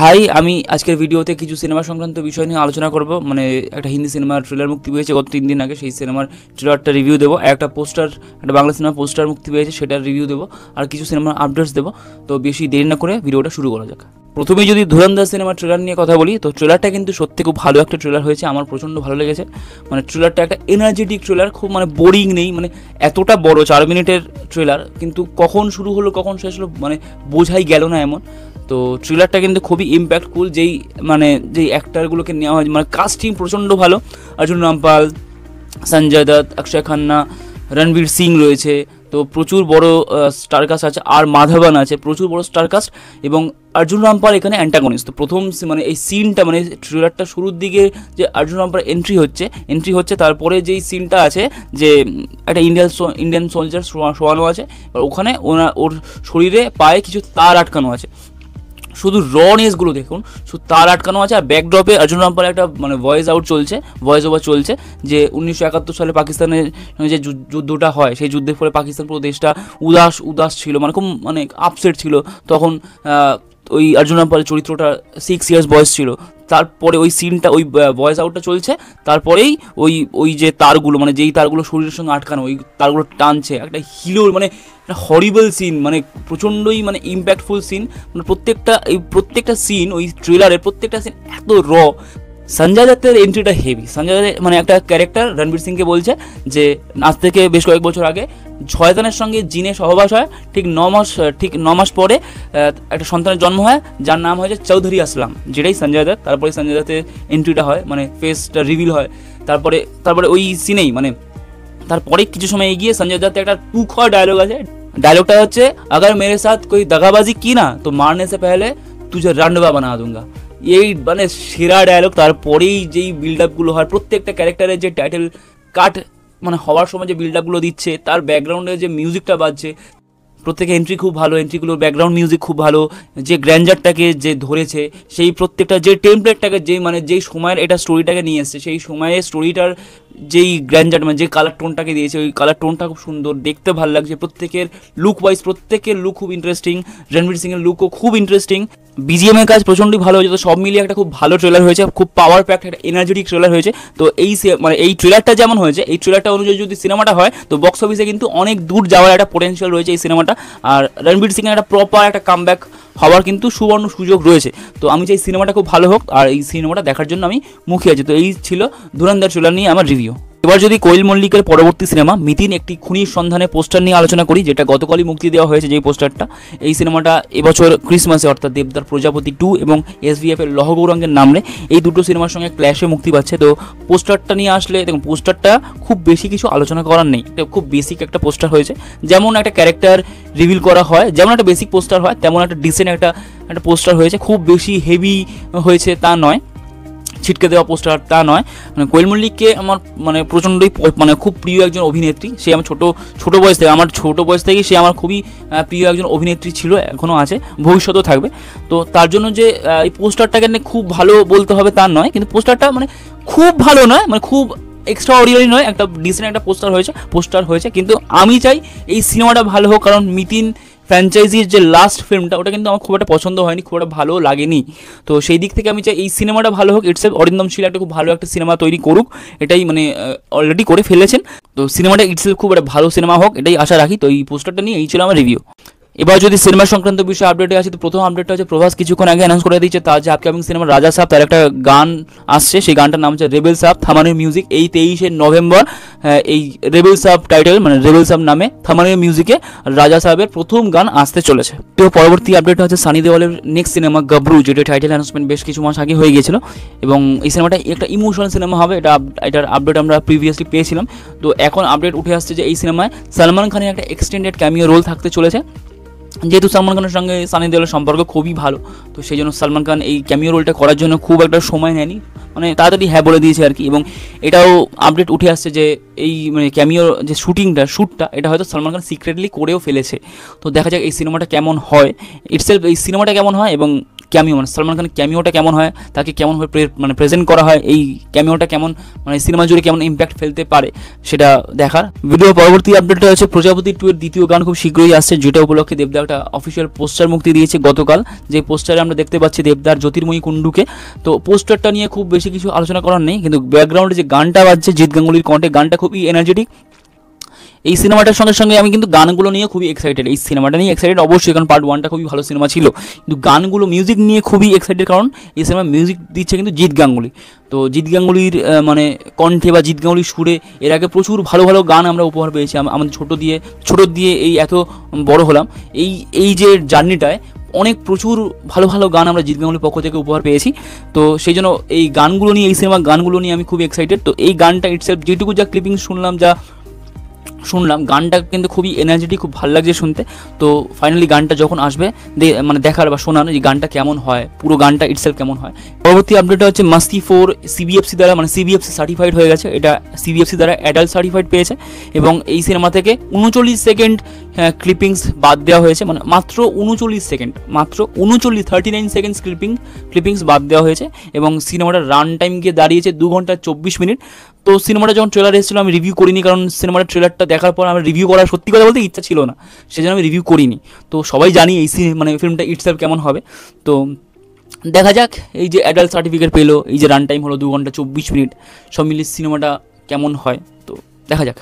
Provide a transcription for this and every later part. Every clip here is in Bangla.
হাই, আমি আজকের ভিডিওতে কিছু সিনেমা সংক্রান্ত বিষয় নিয়ে আলোচনা করব। মানে একটা হিন্দি সিনেমার ট্রেলার মুক্তি পেয়েছে গত 3 দিন আগে, সেই সিনেমার ট্রেলারটা রিভিউ দেবো। একটা বাংলা সিনেমা পোস্টার মুক্তি পেয়েছে, সেটার রিভিউ দেবো। আর কিছু সিনেমার আপডেটস দেবো। তো বেশি দেরি না করে ভিডিওটা শুরু করা যাক। প্রথমে যদি ধুরন্ধর সিনেমার ট্রেলার নিয়ে কথা বলি, তো ট্রেলারটা কিন্তু সত্যি খুব ভালো একটা ট্রেলার হয়েছে, আমার প্রচণ্ড ভালো লেগেছে। মানে ট্রেলারটা একটা এনার্জেটিক ট্রেলার, খুব মানে বোরিং নেই। মানে এতটা বড় 4 মিনিটের ট্রেলার, কিন্তু কখন শুরু হলো কখন শেষ হলো মানে বোঝাই গেল না এমন। তো ট্রেলারটা কিন্তু খুবই ইম্প্যাক্টফুল। যেই অ্যাক্টারগুলোকে নেওয়া হয়, মানে কাস্টিং প্রচণ্ড ভালো। অর্জুন রামপাল, সঞ্জয় দত্ত, অক্ষয় খান্না, রণবীর সিং রয়েছে। তো প্রচুর বড় স্টারকাস্ট আছে। আর মাধবন আছে, প্রচুর বড় স্টারকাস্ট। এবং অর্জুন রামপাল এখানে অ্যান্টাগনিস্ট। তো প্রথম মানে এই সিনটা, মানে ট্রেলারটা শুরুর দিকে যে অর্জুন রামপাল এন্ট্রি হচ্ছে, তারপরে যেই সিনটা আছে যে একটা ইন্ডিয়ান সোলজার শোয়ানো আছে, ওখানে ওর শরীরে পায়ে কিছু তার আটকানো আছে। শুধু রনেসগুলো দেখুন, শুধু তার আটকানো আছে। আর ব্যাকড্রপে অর্জুন রামপাল একটা মানে ভয়েস ওভার চলছে যে 1971 সালে পাকিস্তানের যে যুদ্ধটা হয়, সেই যুদ্ধের ফলে পাকিস্তান পুরো দেশটা উদাস ছিল, মানে খুব মানে আপসেট ছিল তখন। ওই অর্জুন রামপালের চরিত্রটা 6 ইয়ার্স বয়স ছিল। তারপরে ওই সিনটা, ওই ভয়েস আউটটা চলছে, তারপরেই ওই যে তারগুলো, মানে যেই তারগুলো শরীরের সঙ্গে আটকানো, ওই তারগুলো টানছে। একটা হিলোর মানে একটা হরিবল সিন, মানে প্রচণ্ডই মানে ইম্প্যাক্টফুল সিন। মানে প্রত্যেকটা সিন, ওই ট্রেলারের প্রত্যেকটা সিন এত সঞ্জয় দত্তের এন্ট্রিটা হেভি। সঞ্জয় দত্তের মানে একটা ক্যারেক্টার রণবীর সিংকে বলছে যে আজ থেকে বেশ কয়েক বছর আগে শয়তানের সঙ্গে জিনের সহবাস হয়, ঠিক 9 মাস পরে একটা সন্তানের জন্ম হয়, যার নাম হয়েছে চৌধুরী আসলাম, যেটাই সঞ্জয় দত্ত। তারপরে সঞ্জয় দত্তের এন্ট্রিটা হয়, মানে ফেসটা রিভিল হয়। তারপরে ওই সিনেই মানে তারপরে কিছু সময় এগিয়ে সঞ্জয় দত্তের একটা টুক ডায়লগ আছে। ডায়লগটা হচ্ছে, আগার মেরে সাথ কোই দগাবাজি কি না তো মারনে সে পহলে তুঝে রান্ডবা বানা দুঙ্গা। এই মানে সেরা ডায়লগ। তারপরেই যেই বিল্ড আপগুলো হয়, প্রত্যেকটা ক্যারেক্টারের যে টাইটেল কাট মানে হওয়ার সময় যে বিল্ড আপগুলো দিচ্ছে, তার ব্যাকগ্রাউন্ডে যে মিউজিকটা বাজছে, প্রত্যেকের এন্ট্রি খুব ভালো, এন্ট্রিগুলোর ব্যাকগ্রাউন্ড মিউজিক খুব ভালো। যে গ্র্যান্ডারটাকে যে ধরেছে, সেই প্রত্যেকটা যে টেমপ্লেটটাকে যেই সময়ের এটা স্টোরিটাকে নিয়ে এসছে, সেই সময়ে স্টোরিটার যেই গ্র্যান্ডার মানে যে কালার টোনটাকে দিয়েছে, ওই কালার টোনটা খুব সুন্দর, দেখতে ভালো লাগছে। প্রত্যেকের লুক খুব ইন্টারেস্টিং। রণবীর সিংয়ের লুকও খুব ইন্টারেস্টিং। বিজিএম এর কাজ প্রচণ্ডই ভালো হয়েছে। তো সব মিলিয়ে একটা খুব ভালো ট্রেলার হয়েছে, খুব পাওয়ার প্যাক্ট একটা এনার্জেটিক ট্রেলার হয়েছে। তো এই ট্রেলারটা যেমন হয়েছে, এই ট্রেলারটা অনুযায়ী যদি সিনেমাটা হয়, তো বক্স অফিসে কিন্তু অনেক দূর যাওয়ার একটা পোটেনশিয়াল রয়েছে এই সিনেমাটা। আর রণবীর সিং এর একটা প্রপার একটা কামব্যাক হওয়ার কিন্তু সুবর্ণ সুযোগ রয়েছে। তো আমি চাই সিনেমাটা খুব ভালো হোক, আর এই সিনেমাটা দেখার জন্য আমি মুখিয়ে আছি। তো এই ছিল ধুরন্ধর ট্রেলার নিয়ে আমার রিভিউ। এবার যদি কোয়েল মল্লিকের পরবর্তী সিনেমা মিতিন একটি খুনির সন্ধানে পোস্টার নিয়ে আলোচনা করি, যেটা গতকালই মুক্তি দেওয়া হয়েছে যেই পোস্টারটা। এই সিনেমাটা এবছর ক্রিসমাসে, অর্থাৎ দেবদার প্রজাপতি 2 এবং SVF এর লহ গৌরাঙ্গের নামে, এই দুটো সিনেমার সঙ্গে ক্ল্যাশে মুক্তি পাচ্ছে। তো পোস্টারটা নিয়ে আসলে দেখুন, পোস্টারটা খুব বেশি কিছু আলোচনা করার নেই। এটা খুব বেসিক একটা পোস্টার হয়েছে। যেমন একটা ক্যারেক্টার রিভিল করা হয়, যেমন একটা বেসিক পোস্টার হয়, তেমন একটা ডিসেন্ট একটা পোস্টার হয়েছে। খুব বেশি হেভি হয়েছে তা নয়, ছিটকে দেওয়া পোস্টার তা নয়। মানে কোয়েল মল্লিককে আমার মানে প্রচণ্ডই মানে খুব প্রিয় একজন অভিনেত্রী। সে আমার ছোটো বয়স থেকে সে আমার খুবই প্রিয় একজন অভিনেত্রী ছিল, এখনও আছে, ভবিষ্যতেও থাকবে। তো তার জন্য যে এই পোস্টারটাকে নিয়ে খুব ভালো বলতে হবে তা নয়, কিন্তু পোস্টারটা মানে খুব ভালো নয়, মানে খুব এক্সট্রা অর্ডিনারি নয়, একটা ডিসেন্ট একটা পোস্টার হয়েছে। কিন্তু আমি চাই এই সিনেমাটা ভালো হোক, কারণ মিতিন ফ্র্যাঞ্চাইজির যে লাস্ট ফিল্মটা, ওটা কিন্তু আমার খুব একটা পছন্দ হয়নি, খুব একটা ভালো লাগেনি। তো সেই দিক থেকে আমি চাই এই সিনেমাটা ভালো হোক। ইটসেলফ অরিন্দম শীল একটা খুব ভালো একটা সিনেমা তৈরি করুক, এটাই মানে অলরেডি করে ফেলেছেন। তো সিনেমাটা ইটসেলফ খুব একটা ভালো সিনেমা হোক, এটাই আশা রাখি। তো এই পোস্টারটা নিয়ে এই ছিল আমার রিভিউ। এবার যদি সিনেমা সংক্রান্ত বিষয়ে আপডেটে আছে, তো প্রথম আপডেটটা হচ্ছে প্রভাস কিছুক্ষণ আগে অ্যানাউন্স করে দিচ্ছে তার যে আপকামিং সিনেমা রাজা সাহেব, তার একটা গান আসছে। সেই গানটার নাম হচ্ছে রেবেল সাহেব, থামানের মিউজিক। এই 23শে নভেম্বর এই রেবেল সাহেব টাইটেল, মানে রেবেল সাহেব নামে থামানের মিউজিকে রাজা সাহেবের প্রথম গান আসতে চলেছে। তো পরবর্তী আপডেট হচ্ছে সানি দেওয়ালের নেক্সট সিনেমা গাবরু, যেটা টাইটেল অ্যানাউন্সমেন্ট বেশ কিছু মাস আগে হয়ে গিয়েছিল। এবং এই সিনেমাটা একটা ইমোশনাল সিনেমা হবে, এটার আপডেট আমরা প্রিভিয়াসলি পেয়েছিলাম। তো এখন আপডেট উঠে আসছে যে এই সিনেমায় সালমান খানের একটা এক্সটেন্ডেড ক্যামিও রোল থাকতে চলেছে। যেহেতু সালমান খানের সঙ্গে সানি দেওয়ালের সম্পর্ক খুবই ভালো, তো সেই জন্য সালমান খান এই ক্যামিও রোলটা করার জন্য খুব একটা সময় নেয়নি, মানে তাড়াতাড়ি হ্যাঁ বলে দিয়েছে আর কি। এবং এটাও আপডেট উঠে আসছে যে এই মানে ক্যামিও যে শ্যুটটা এটা হয়তো সালমান খান সিক্রেটলি করেও ফেলেছে। তো দেখা যাক এই সিনেমাটা কেমন হয়, ইটসেলফ এই সিনেমাটা কেমন হয় এবং ক্যামিও, মানে সালমান খানের ক্যামিওটা কেমন হয়, তাকে কেমনভাবে মানে প্রেজেন্ট করা হয়, এই ক্যামিওটা কেমন মানে সিনেমা জুড়ে কেমন ইম্প্যাক্ট ফেলতে পারে সেটা দেখার। ভিডিও পরবর্তী আপডেটটা হচ্ছে প্রজাপতি 2 এর দ্বিতীয় গান খুব শীঘ্রই আসছে, যেটা উপলক্ষে দেবদা একটা অফিসিয়াল পোস্টার মুক্তি দিয়েছে গতকাল। যে পোস্টারে আমরা দেখতে পাচ্ছি দেবদার জ্যোতির্ময়ী কুণ্ডুকে। তো পোস্টারটা নিয়ে খুব বেশি কিছু আলোচনা করার নেই, কিন্তু ব্যাকগ্রাউন্ডে যে গানটা বাজছে জিৎ গাঙ্গুলির কণ্ঠে, গানটা খুবই এনার্জেটিক। এই সিনেমাটার সঙ্গে সঙ্গে আমি কিন্তু গানগুলো নিয়ে খুবই এক্সাইটেড, এই সিনেমাটা নিয়ে এক্সাইটেড অবশ্যই, কারণ পার্ট 1টা খুবই ভালো সিনেমা ছিল, কিন্তু গানগুলো মিউজিক নিয়ে খুবই এক্সাইটেড, কারণ এই সিনেমা মিউজিক দিচ্ছে কিন্তু জিৎ গাঙ্গুলি। তো জিৎ গাঙ্গুলির মানে কণ্ঠে বা জিৎ গাঙ্গুলির সুরে এর আগে প্রচুর ভালো ভালো গান আমরা উপহার পেয়েছি, আমাদের ছোটো দিয়ে এই এত বড় হলাম, এই যে জার্নিটায় অনেক প্রচুর ভালো ভালো গান আমরা জিৎ গাঙ্গুলির পক্ষ থেকে উপহার পেয়েছি। তো সেই জন্য এই গানগুলো নিয়ে, এই সিনেমার গানগুলো নিয়ে আমি খুবই এক্সাইটেড। তো এই গানটা ইটসেলফ যেটুকু যা ক্লিপিং শুনলাম গানটা কিন্তু খুবই এনার্জেটিক, খুব ভালো লাগছে শুনতে। তো ফাইনালি গানটা যখন আসবে মানে দেখার বা শোনার যে গানটা কেমন হয়, পুরো গানটা ইটসেলফ কেমন হয়। পরবর্তী আপডেটটা হচ্ছে মাস্তি 4 সিবিএফসি দ্বারা, মানে সিবিএফসি সার্টিফাইড হয়ে গেছে, এটা সিবিএফসি দ্বারা অ্যাডাল্ট সার্টিফাইড পেয়েছে, এবং এই সিনেমা থেকে 39 সেকেন্ড ক্লিপিংস বাদ দেওয়া হয়েছে, মানে মাত্র 39 সেকেন্ড ক্লিপিংস বাদ দেওয়া হয়েছে, এবং সিনেমাটার রান টাইম গিয়ে দাঁড়িয়েছে 2 ঘন্টা 24 মিনিট। তো সিনেমাটা যখন ট্রেলার এসেছিলো আমি রিভিউ করিনি, কারণ সিনেমাটার ট্রেলারটা দেখার পর আমার রিভিউ করার সত্যি কথা বলতে ইচ্ছা ছিল না, সেজন্য আমি রিভিউ করিনি। তো সবাই জানি এই মানে ফিল্মটা ইটসেলফ কেমন হবে। তো দেখা যাক, এই যে অ্যাডাল্ট সার্টিফিকেট পেলো, এই যে রান টাইম হলো 2 ঘন্টা 24 মিনিট, সব মিলিয়ে সিনেমাটা কেমন হয়, তো দেখা যাক।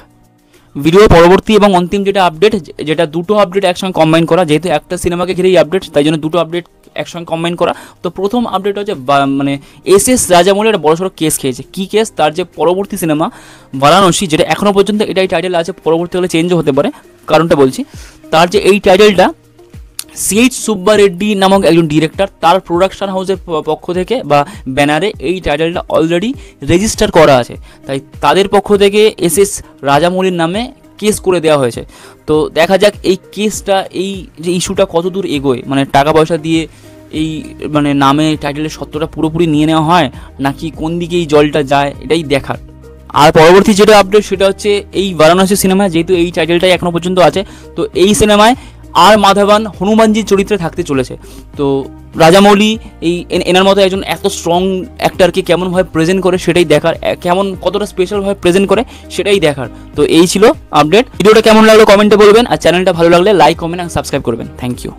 ভিডিও পরবর্তী এবং অন্তিম যেটা আপডেট, যেটা দুটো আপডেট একসঙ্গে কম্বাইন করা, যেহেতু একটা সিনেমাকে ঘিরেই আপডেট, তাই জন্য দুটো আপডেট একসঙ্গে কম্বাইন করা। তো প্রথম আপডেট হচ্ছে মানে এস রাজামৌলি একটা বড়সড় কেস খেয়েছে। কী কেস? তার যে পরবর্তী সিনেমা বারাণসী, যেটা এখনও পর্যন্ত এটাই টাইটেল আছে, পরবর্তীকালে চেঞ্জও হতে পারে, কারণটা বলছি। তার যে এই টাইটেলটা সিএইচ সুব্বা রেড্ডি নামক একজন ডিরেক্টর, তার প্রোডাকশন হাউসের পক্ষ থেকে বা ব্যানারে এই টাইটেলটা অলরেডি রেজিস্টার করা আছে, তাই তাদের পক্ষ থেকে এস রাজামৌলির নামে কেস করে দেওয়া হয়েছে। তো দেখা যাক এই কেসটা, এই যে ইস্যুটা কত দূর এগোয়, মানে টাকা পয়সা দিয়ে এই মানে নামে টাইটেলের সত্যটা পুরোপুরি নিয়ে নেওয়া হয় নাকি কোন দিকে এই জলটা যায়, এটাই দেখার। আর পরবর্তী যেটা আপডেট সেটা হচ্ছে এই বারাণসী সিনেমায়, যেহেতু এই টাইটেলটাই এখনও পর্যন্ত আছে, তো এই সিনেমায় আর মাধবন হনুমানজির চরিত্রে থাকতে চলেছে। তো রাজামৌলি এই এনার মতো একজন এত স্ট্রং অ্যাক্টরকে কেমনভাবে প্রেজেন্ট করে সেটাই দেখার, কতটা স্পেশালভাবে প্রেজেন্ট করে সেটাই দেখার। তো এই ছিল আপডেট। ভিডিওটা কেমন লাগলো কমেন্টে বলবেন, আর চ্যানেলটা ভালো লাগলে লাইক, কমেন্ট আর সাবস্ক্রাইব করবেন। Thank you.